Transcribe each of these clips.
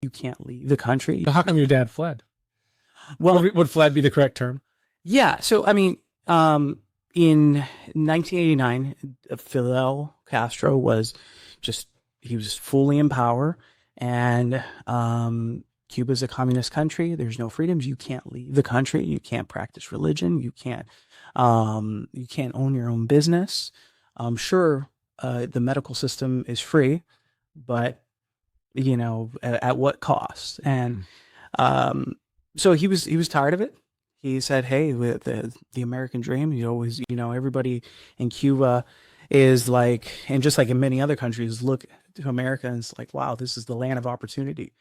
You can't leave the country. So how come your dad fled? Well, Would fled be the correct term? yeah. So, I mean, in 1989, Fidel Castro was just, he was fully in power. And Cuba's a communist country. There's no freedoms. You can't leave the country. You can't practice religion. You can't own your own business. Sure, the medical system is free, but at what cost? And so he was tired of it. He said, "Hey, with the American dream, everybody in Cuba is like, and just like in many other countries, look to America and it's like, wow, this is the land of opportunity."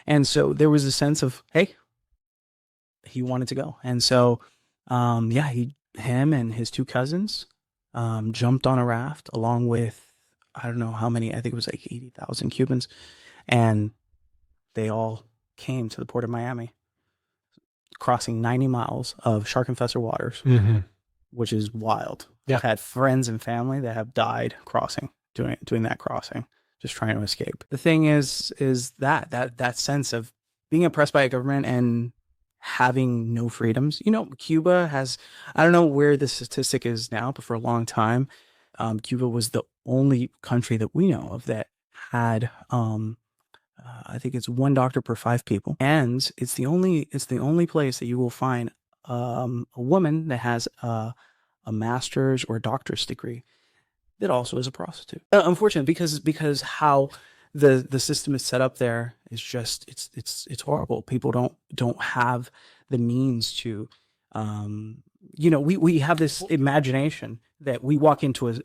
And so there was a sense of, hey, he wanted to go, and so yeah, him and his two cousins jumped on a raft along with, I don't know how many, I think it was like 80,000 Cubans, and they all came to the port of Miami, crossing 90 miles of shark-infested waters, which is wild. Yeah. I've had friends and family that have died doing that crossing, just trying to escape. The thing is that sense of being oppressed by a government and having no freedoms. Cuba has, I don't know where the statistic is now, but for a long time, Cuba was the only country that we know of that had, I think it's one doctor per 5 people, and it's the only place that you will find a woman that has a master's or a doctor's degree that also is a prostitute. Unfortunately, because how the system is set up there is just, it's horrible. People don't have the means to, we have this imagination that we walk into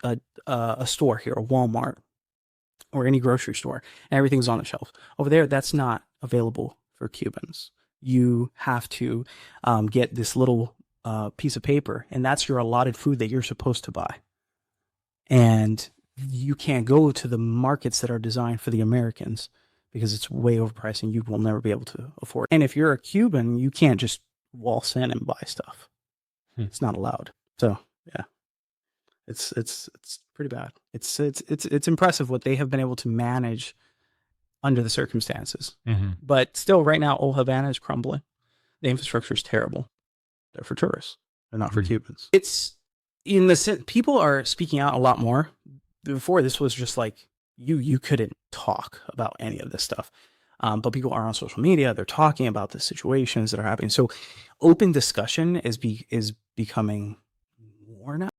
a store here, a Walmart or any grocery store, and everything's on the shelf. Over there, that's not available for Cubans. You have to get this little piece of paper, and that's your allotted food that you're supposed to buy. And you can't go to the markets that are designed for the Americans because it's way overpriced and you will never be able to afford it. And if you're a Cuban, you can't just waltz in and buy stuff. It's not allowed. So yeah, it's pretty bad. It's impressive what they have been able to manage under the circumstances. But still, right now, Old Havana is crumbling. The infrastructure is terrible. They're for tourists. They're not for Cubans. It's in the people are speaking out a lot more. Before, this was just like you couldn't talk about any of this stuff. But people are on social media. They're talking about the situations that are happening. So open discussion is becoming more now.